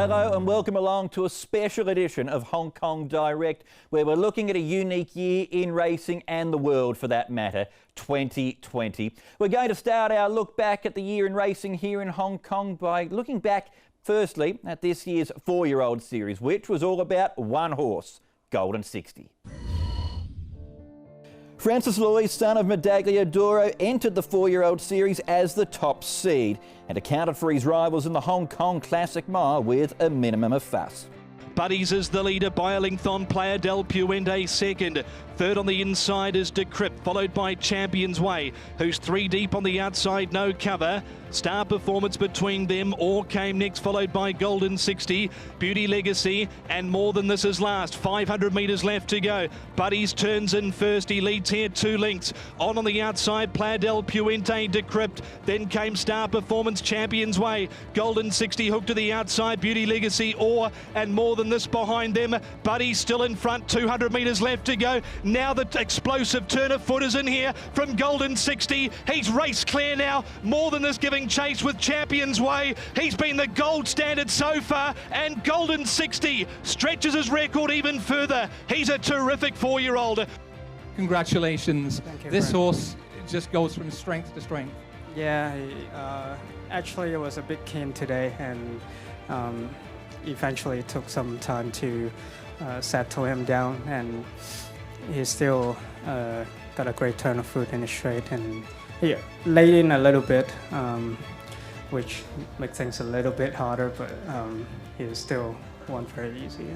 Hello and welcome along to a special edition of Hong Kong Direct, where we're looking at a unique year in racing and the world for that matter, 2020. We're going to start our look back at the year in racing here in Hong Kong by looking back firstly at this year's 4-year-old series, which was all about one horse, Golden 60. Francis Loy, son of Medaglia d'Oro, entered the 4-year-old series as the top seed and accounted for his rivals in the Hong Kong Classic Mile with a minimum of fuss. Buddies is the leader by a length on Playa del Puente second. Third on the inside is Decrypt, followed by Champion's Way, who's 3 deep on the outside, no cover. Star Performance between them, or came next, followed by Golden 60, Beauty Legacy, and More Than This is last. 500 metres left to go. Buddies turns in first, he leads here 2 lengths. On the outside, Playa del Puente, Decrypt, then came Star Performance, Champion's Way, Golden 60 hooked to the outside, Beauty Legacy, or and More Than This behind them. Buddies still in front, 200 metres left to go. Now the explosive turn of foot is in here from Golden 60. He's race clear now. More Than This giving chase with Champion's Way. He's been the gold standard so far, and Golden 60 stretches his record even further. He's a terrific 4-year-old. Congratulations. Thank you, this Frank. horse just goes from strength to strength. Yeah, actually it was a bit keen today, and eventually it took some time to settle him down, and he still got a great turn of foot in the straight, and he laid in a little bit, which makes things a little bit harder, but he still won very easy.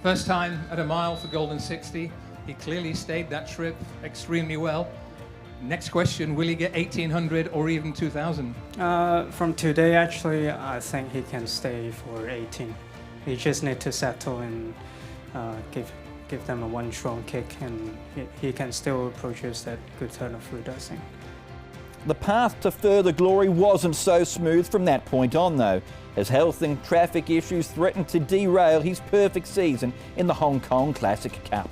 First time at a mile for Golden 60. He clearly stayed that trip extremely well. Next question, will he get 1800 or even 2000? From today, actually, I think he can stay for 18. He just need to settle and give them a one strong kick, and he can still produce that good turn of foot, I think. The path to further glory wasn't so smooth from that point on though, as health and traffic issues threatened to derail his perfect season in the Hong Kong Classic Cup.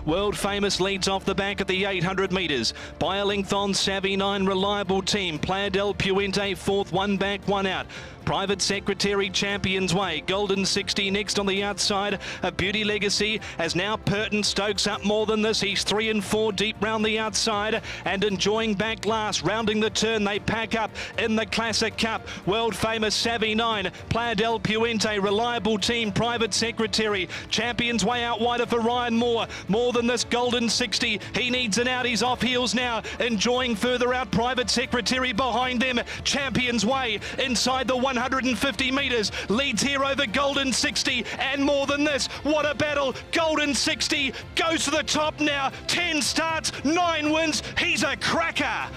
World Famous leads off the back at the 800 metres. By a length on Savvy 9, Reliable Team. Playa del Puente fourth, 1 back, 1 out. Private Secretary, Champion's Way. Golden 60 next on the outside. A Beauty Legacy as now Purton Stokes up More Than This. He's 3 and 4 deep round the outside and enjoying back last. Rounding the turn, they pack up in the Classic Cup. World Famous Savvy 9, Playa del Puente, Reliable Team, Private Secretary. Champion's Way out wider for Ryan Moore. More Than This, Golden 60. He needs an out. He's off heels now. Enjoying further out, Private Secretary behind them. Champion's Way inside the 150 metres. Leads here over Golden 60 and More Than This. What a battle. Golden 60 goes to the top now. 10 starts, 9 wins. He's a cracker.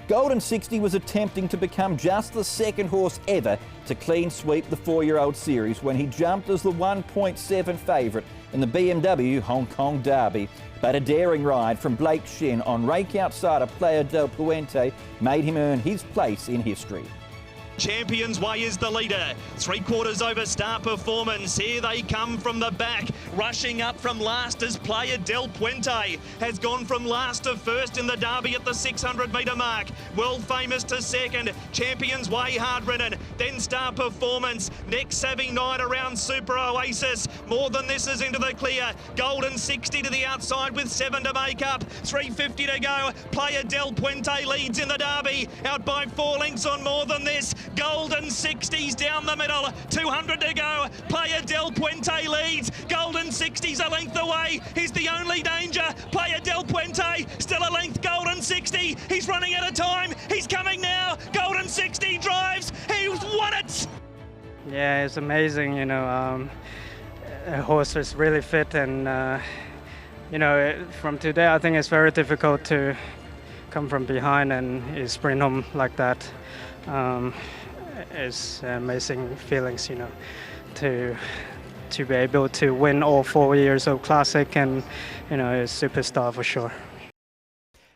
Golden 60 was attempting to become just the second horse ever to clean sweep the 4-year-old series when he jumped as the 1.7 favourite in the BMW Hong Kong Derby. But a daring ride from Blake Shin on rake outsider Playa del Puente made him earn his place in history. Champion's Way is the leader. 3/4 over Star Performance. Here they come from the back. Rushing up from last as Playa del Puente has gone from last to first in the Derby at the 600 metre mark. World Famous to second. Champion's Way hard ridden. Then Star Performance. Next Savvy 9 around Super Oasis. More Than This is into the clear. Golden 60 to the outside with 7 to make up. 350 to go. Playa del Puente leads in the Derby. Out by 4 lengths on More Than This. Golden 60's down the middle, 200 to go. Playa del Puente leads. Golden 60's a length away. He's the only danger. Playa del Puente still a length. Golden 60. He's running out of time. He's coming now. Golden 60 drives. He's won it. Yeah, it's amazing. You know, the horse is really fit, and you know, from today, I think it's very difficult to come from behind and sprint home like that. It's amazing feelings, you know, to be able to win all 4 years of Classic, and you know, a superstar for sure.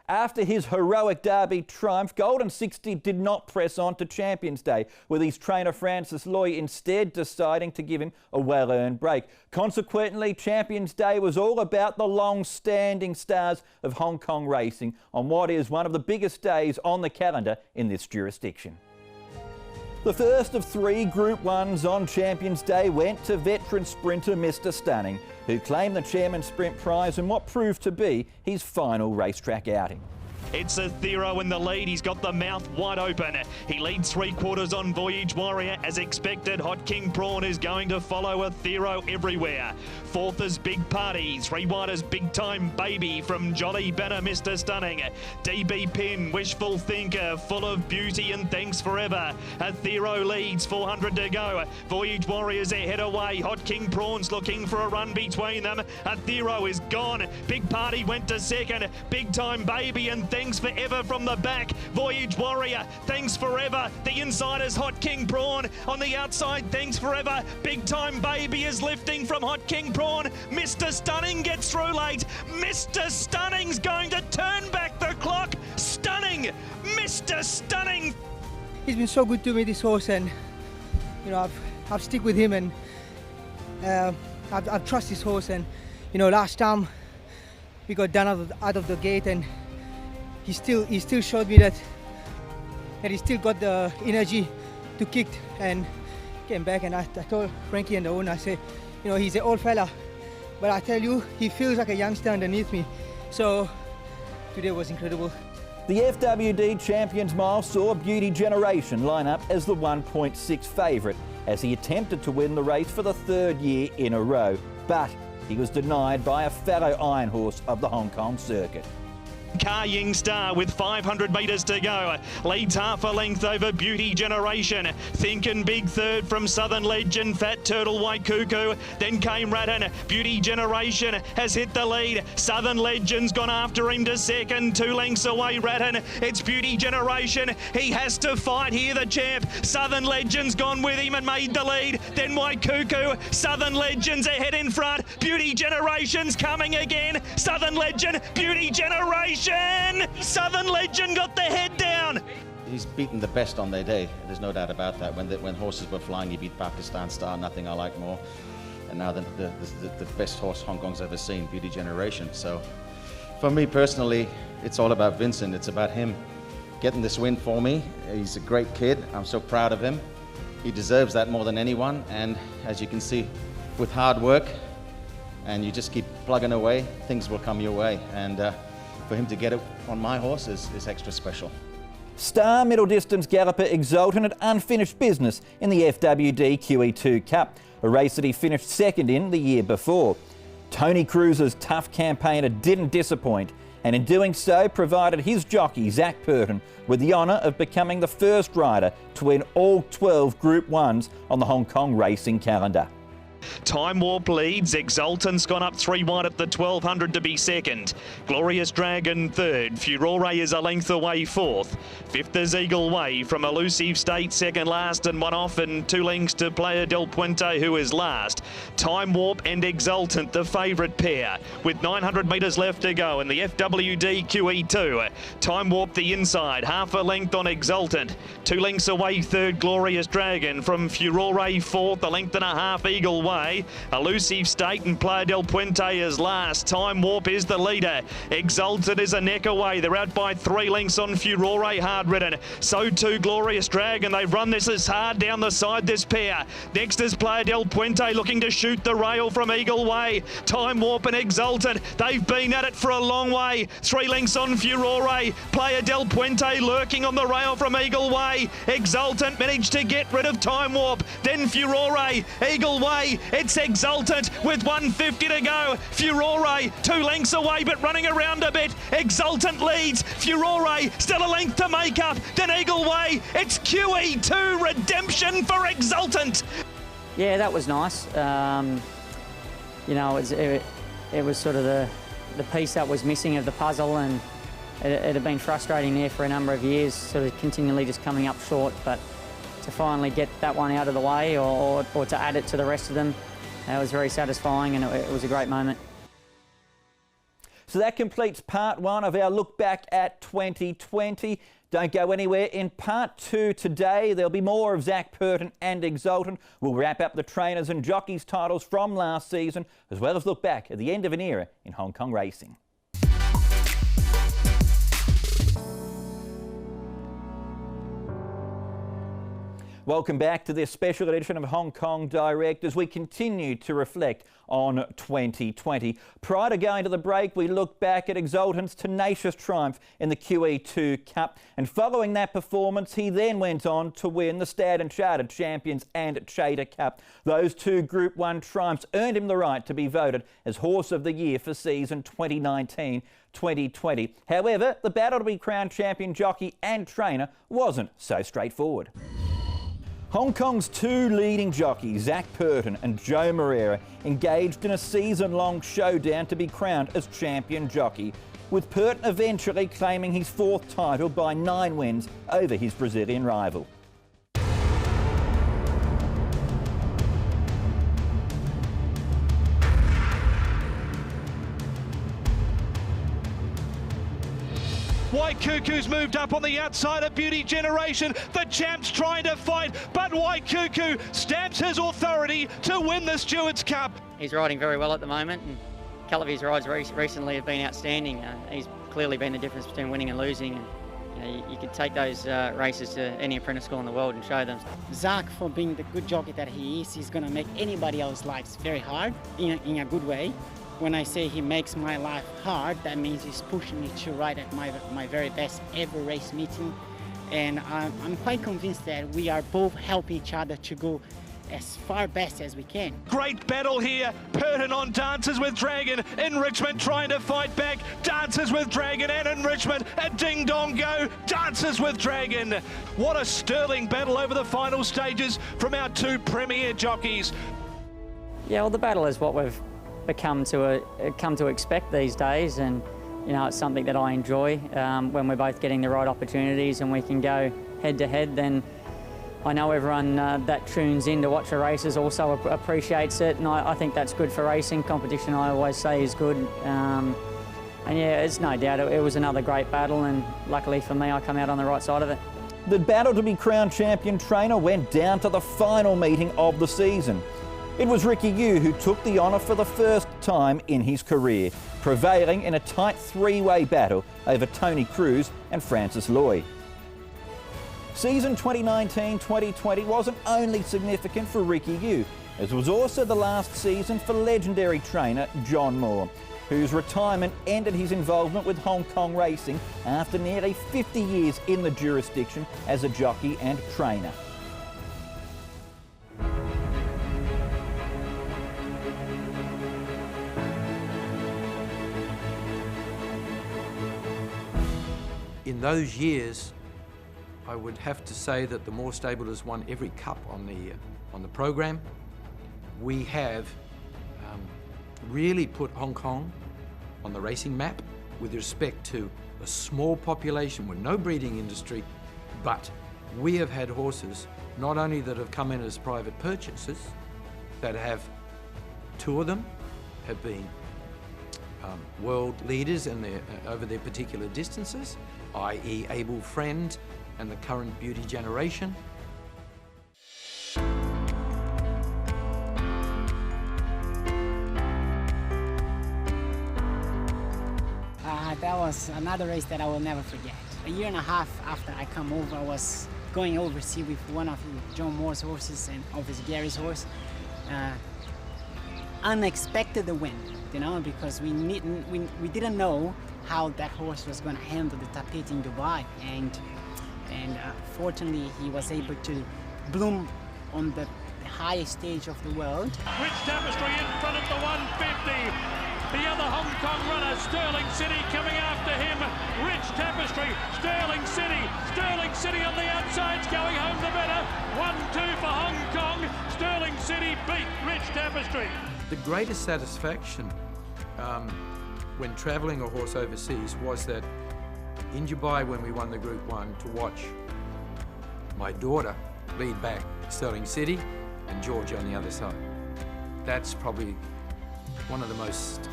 After his heroic Derby triumph, Golden 60 did not press on to Champions Day, with his trainer Francis Loy instead deciding to give him a well-earned break. Consequently, Champions Day was all about the long-standing stars of Hong Kong racing on what is one of the biggest days on the calendar in this jurisdiction. The first of 3 Group 1s on Champions Day went to veteran sprinter Mr. Stunning, who claimed the Chairman's Sprint Prize in what proved to be his final racetrack outing. It's Athero in the lead. He's got the mouth wide open. He leads 3/4 on Voyage Warrior. As expected, Hot King Prawn is going to follow Athero everywhere. 4th is Big Party. 3 wide is Big Time Baby from Jolly Banner Mr. Stunning. DB Pin, Wishful Thinker, Full of Beauty and Thanks Forever. Athero leads, 400 to go. Voyage Warriors ahead away. Hot King Prawn's looking for a run between them. Athero is gone. Big Party went to second. Big Time Baby and Thanks Forever from the back. Voyage Warrior, Thanks Forever. The inside is Hot King Prawn. On the outside, Thanks Forever. Big Time Baby is lifting from Hot King Prawn. Mr. Stunning gets through late. Mr. Stunning's going to turn back the clock. Stunning! Mr. Stunning! He's been so good to me, this horse, and I've stick with him, and I've trust this horse. And last time we got done out of the gate, and he still showed me that he still got the energy to kick and came back. And I told Frankie and the owner, I said, he's an old fella, but I tell you, he feels like a youngster underneath me. So today was incredible. The FWD Champions Mile saw Beauty Generation line up as the 1.6 favourite as he attempted to win the race for the 3rd year in a row, but he was denied by a fellow iron horse of the Hong Kong circuit. Car Ying Star with 500 metres to go. Leads half a length over Beauty Generation. Thinkin' Big third from Southern Legend, Fat Turtle, White Cuckoo. Then came Ratton. Beauty Generation has hit the lead. Southern Legend's gone after him to second. 2 lengths away, Ratton. It's Beauty Generation. He has to fight here, the champ. Southern Legend's gone with him and made the lead. Then White Cuckoo. Southern Legend's ahead in front. Beauty Generation's coming again. Southern Legend, Beauty Generation. Southern Legend got the head down. He's beaten the best on their day. There's no doubt about that. When horses were flying, he beat Pakistan Star, Nothing I Like More. And now the best horse Hong Kong's ever seen, Beauty Generation. So for me personally, it's all about Vincent. It's about him getting this win for me. He's a great kid. I'm so proud of him. He deserves that more than anyone. And as you can see, with hard work, and you just keep plugging away, things will come your way. And for him to get it on my horse is extra special. Star middle distance galloper Exultant had unfinished business in the FWD QE2 Cup, a race that he finished second in the year before. Tony Cruz's tough campaigner didn't disappoint, and in doing so provided his jockey Zach Purton with the honour of becoming the first rider to win all 12 Group 1s on the Hong Kong racing calendar. Time Warp leads. Exultant's gone up 3 wide at the 1200 to be second. Glorious Dragon third. Furore is a length away fourth. 5th is Eagle Way from Elusive State second last and 1 off, and 2 lengths to Playa del Puente, who is last. Time Warp and Exultant the favourite pair with 900 metres left to go in the FWD QE2. Time Warp the inside, half a length on Exultant. 2 lengths away third Glorious Dragon from Furore fourth, a length and a half Eagle Way. Elusive State and Playa del Puente is last. Time Warp is the leader. Exultant is a neck away. They're out by 3 lengths on Furore, hard ridden. So too Glorious Dragon. They've run this as hard down the side, this pair. Next is Playa del Puente looking to shoot the rail from Eagle Way. Time Warp and Exultant. They've been at it for a long way. 3 lengths on Furore. Playa del Puente lurking on the rail from Eagle Way. Exultant managed to get rid of Time Warp. Then Furore. Eagle Way. It's Exultant with 150 to go. Furore 2 lengths away but running around a bit. Exultant leads. Furore still a length to make up. Then Eagle Way. It's QE2 redemption for Exultant. Yeah, that was nice. It was sort of the piece that was missing of the puzzle, and it had been frustrating there for a number of years, sort of continually just coming up short, but to finally get that one out of the way or to add it to the rest of them, it was very satisfying, and it was a great moment. So that completes part 1 of our look back at 2020. Don't go anywhere. In part 2 today, there'll be more of Zach Purton and Exultant. We'll wrap up the trainers and jockeys titles from last season, as well as look back at the end of an era in Hong Kong racing. Welcome back to this special edition of Hong Kong Direct as we continue to reflect on 2020. Prior to going to the break, we look back at Exultant's tenacious triumph in the QE2 Cup, and following that performance, he then went on to win the Stad & Chartered Champions and Chater Cup. Those two Group 1 triumphs earned him the right to be voted as Horse of the Year for season 2019-2020. However, the battle to be crowned champion jockey and trainer wasn't so straightforward. Hong Kong's two leading jockeys, Zach Purton and Joe Moreira, engaged in a season-long showdown to be crowned as champion jockey, with Purton eventually claiming his fourth title by 9 wins over his Brazilian rival. White Cuckoo's moved up on the outside of Beauty Generation. The champ's trying to fight, but White Cuckoo stamps his authority to win the Stewards' Cup. He's riding very well at the moment, and a couple of his rides recently have been outstanding. He's clearly been the difference between winning and losing. And, you could take those races to any apprentice school in the world and show them. Zach, for being the good jockey that he is, he's going to make anybody else's lives very hard in a good way. When I say he makes my life hard, that means he's pushing me to ride at my very best every race meeting. And I'm quite convinced that we are both helping each other to go as far best as we can. Great battle here. Purton on Dances with Dragon. Enrichment trying to fight back. Dances with Dragon and Enrichment. A ding dong go. Dances with Dragon. What a sterling battle over the final stages from our two premier jockeys. Yeah, well, the battle is what we've come to expect these days, and it's something that I enjoy. When we're both getting the right opportunities and we can go head to head, then I know everyone that tunes in to watch the races also appreciates it, and I think that's good for racing. Competition, I always say, is good. And yeah, it's no doubt it was another great battle, and luckily for me, I come out on the right side of it. The battle to be crowned champion trainer went down to the final meeting of the season. It was Ricky Yu who took the honour for the first time in his career, prevailing in a tight three-way battle over Tony Cruz and Francis Loy. Season 2019-2020 wasn't only significant for Ricky Yu, as it was also the last season for legendary trainer John Moore, whose retirement ended his involvement with Hong Kong racing after nearly 50 years in the jurisdiction as a jockey and trainer. In those years, I would have to say that the Moore stable has won every cup on the program. We have really put Hong Kong on the racing map with respect to a small population with no breeding industry, but we have had horses not only that have come in as private purchases, that have, 2 of them have been world leaders in over their particular distances, i.e. Able Friend and the current Beauty Generation. That was another race that I will never forget. A year and a half after I come over, I was going overseas with one of John Moore's horses and obviously Gary's horse. Unexpected win, because we didn't know how that horse was going to handle the tapete in Dubai, and fortunately he was able to bloom on the highest stage of the world. Rich Tapestry in front of the 150. The other Hong Kong runner, Sterling City, coming after him. Rich Tapestry, Sterling City on the outsides, going home the better. 1-2 for Hong Kong. Sterling City beat Rich Tapestry. The greatest satisfaction when travelling a horse overseas was that in Dubai, when we won the Group 1, to watch my daughter lead back Sterling City and Georgia on the other side. That's probably one of the most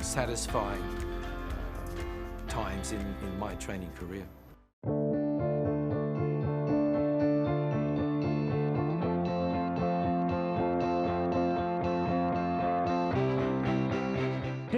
satisfying times in my training career.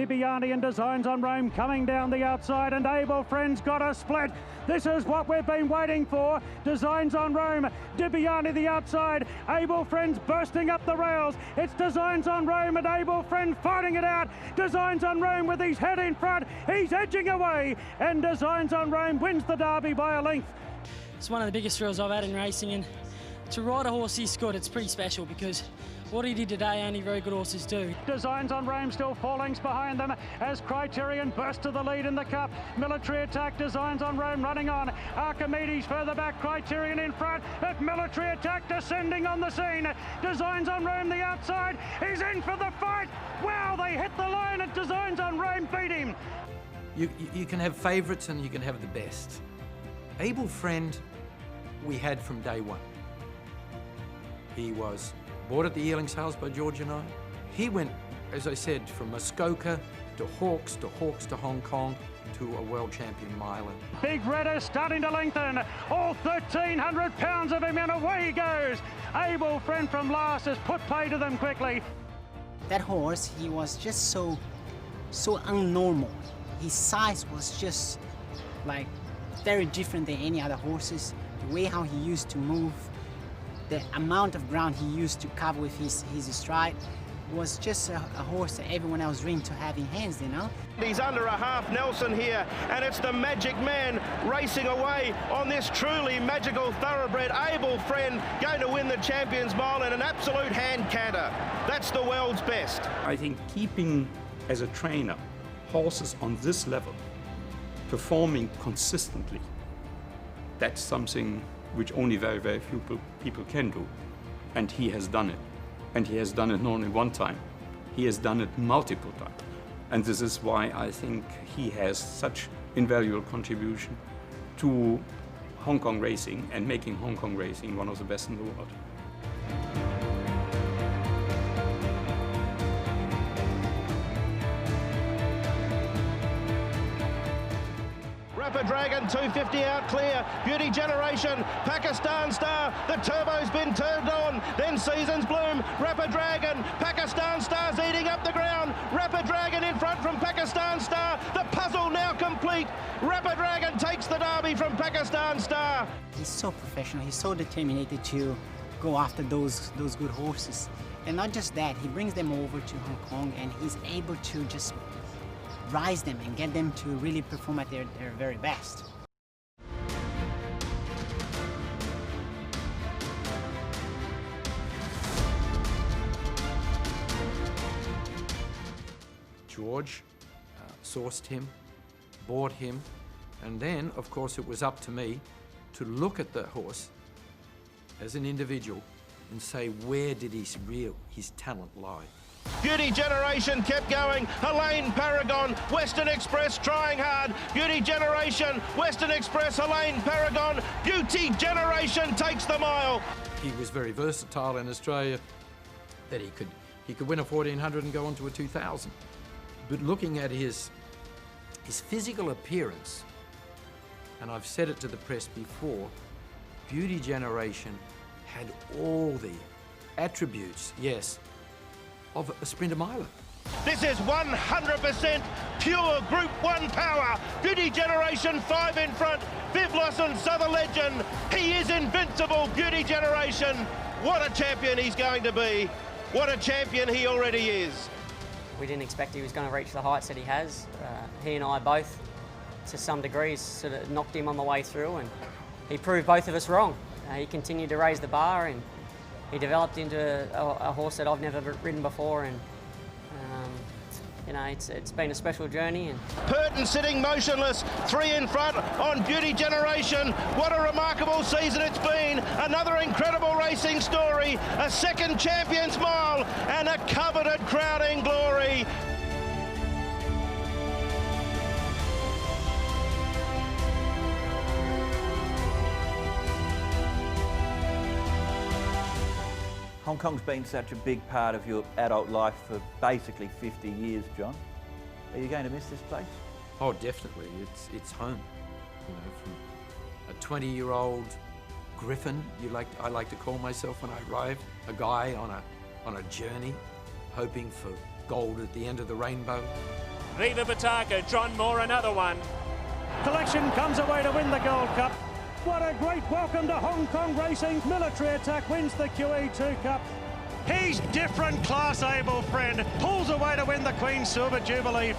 Dibiani and Designs on Rome coming down the outside, and Able Friend's got a split. This is what we've been waiting for. Designs on Rome, Dibiani the outside, Able Friend's bursting up the rails. It's Designs on Rome and Able Friend fighting it out. Designs on Rome with his head in front. He's edging away, and Designs on Rome wins the Derby by a length. It's one of the biggest thrills I've had in racing, and to ride a horse this good, it's pretty special because what he did today only very good horses do. Designs on Rome still 4 lengths behind them as Criterion burst to the lead in the Cup. Military Attack, Designs on Rome running on. Archimedes further back, Criterion in front. But Military Attack descending on the scene. Designs on Rome the outside. He's in for the fight. Wow, they hit the line and Designs on Rome beat him. You can have favourites and you can have the best. Able Friend we had from day one. He was bought at the yearling sales by George and I. He went, as I said, from Muskoka to Hawkes to Hong Kong to a world champion miler. Big Redder starting to lengthen. All 1,300 pounds of him, and away he goes. Able Friend from last has put play to them quickly. That horse, he was just so unnormal. His size was just like very different than any other horses. The way how he used to move, the amount of ground he used to cover with his stride was just a horse that everyone else dreamed to have in hands, you know? He's under a half Nelson here, and it's the Magic Man racing away on this truly magical thoroughbred. Able Friend going to win the Champions Mile in an absolute hand canter. That's the world's best. I think keeping, as a trainer, horses on this level, performing consistently, that's something which only very, very few people can do. And he has done it. And he has done it not only one time, he has done it multiple times. And this is why I think he has such invaluable contribution to Hong Kong racing and making Hong Kong racing one of the best in the world. Dragon 250 out clear, Beauty Generation, Pakistan Star, the turbo's been turned on, then Seasons Bloom, Rapid Dragon, Pakistan Star's eating up the ground, Rapid Dragon in front from Pakistan Star, the puzzle now complete, Rapid Dragon takes the Derby from Pakistan Star. He's so professional, he's so determined to go after those good horses. And not just that, he brings them over to Hong Kong and he's able to just rise them and get them to really perform at their very best. George sourced him, bought him, and then, of course, it was up to me to look at the horse as an individual and say, where did his talent lie? Beauty Generation kept going, Helene Paragon, Western Express trying hard, Beauty Generation, Western Express, Helene Paragon, Beauty Generation takes the mile. He was very versatile in Australia, that he could win a 1400 and go on to a 2000. But looking at his physical appearance, and I've said it to the press before, Beauty Generation had all the attributes, yes, of a sprinter miler. This is 100% pure Group 1 power. Beauty Generation 5 in front. Viv Lawson, Southern Legend. He is invincible, Beauty Generation. What a champion he's going to be. What a champion he already is. We didn't expect he was going to reach the heights that he has. He and I both, to some degrees, sort of knocked him on the way through, and he proved both of us wrong. He continued to raise the bar, and he developed into a horse that I've never ridden before, and you know, it's been a special journey. And Purton sitting motionless, 3 in front on Beauty Generation. What a remarkable season it's been. Another incredible racing story, a second Champions Mile, and a coveted crowning glory. Hong Kong's been such a big part of your adult life for basically 50 years, John. Are you going to miss this place? Oh, definitely. It's home. You know, from a 20-year-old griffin, I like to call myself when I arrived, a guy on a journey, hoping for gold at the end of the rainbow. Viva Bataka, John Moore, another one. Collection comes away to win the Gold Cup. What a great welcome to Hong Kong racing. Military Attack wins the QE2 Cup. He's different class, Able Friend. Pulls away to win the Queen's Silver Jubilee.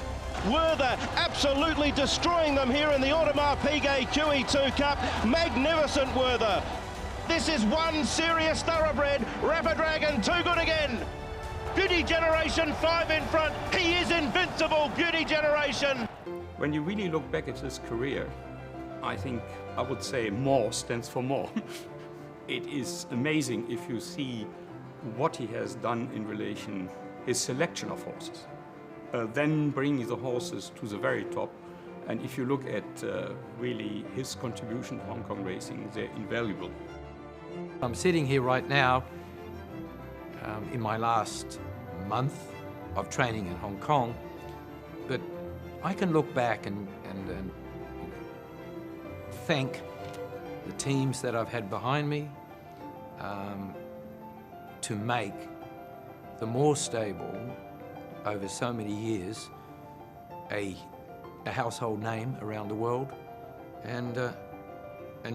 Werther absolutely destroying them here in the Audemars Piguet QE2 Cup. Magnificent Werther. This is one serious thoroughbred. Rapid Dragon, too good again. Beauty Generation 5 in front. He is invincible, Beauty Generation. When you really look back at his career, I think I would say more stands for more. It is amazing if you see what he has done in relation, his selection of horses, then bringing the horses to the very top. And if you look at really his contribution to Hong Kong racing, they're invaluable. I'm sitting here right now in my last month of training in Hong Kong, but I can look back and thank the teams that I've had behind me to make the Moore stable over so many years a household name around the world, and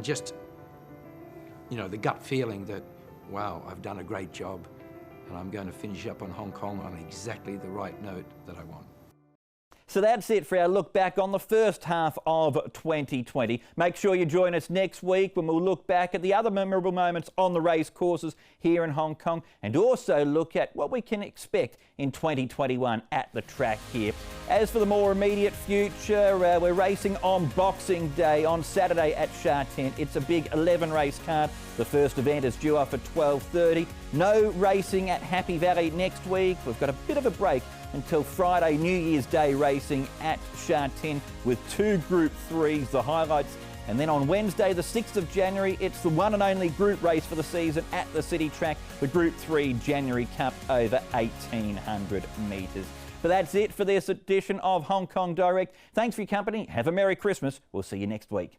just, you know, the gut feeling that, wow, I've done a great job and I'm going to finish up on Hong Kong on exactly the right note that I want. So that's it for our look back on the first half of 2020. Make sure you join us next week when we'll look back at the other memorable moments on the race courses here in Hong Kong, and also look at what we can expect in 2021 at the track here. As for the more immediate future, we're racing on Boxing Day on Saturday at Sha Tin. It's a big 11-race card. The first event is due off at 12:30. No racing at Happy Valley next week. We've got a bit of a break until Friday, New Year's Day racing at Sha Tin with 2 Group 3s, the highlights. And then on Wednesday, the 6th of January, it's the one and only group race for the season at the City Track, the Group 3 January Cup over 1,800 metres. But that's it for this edition of Hong Kong Direct. Thanks for your company. Have a Merry Christmas. We'll see you next week.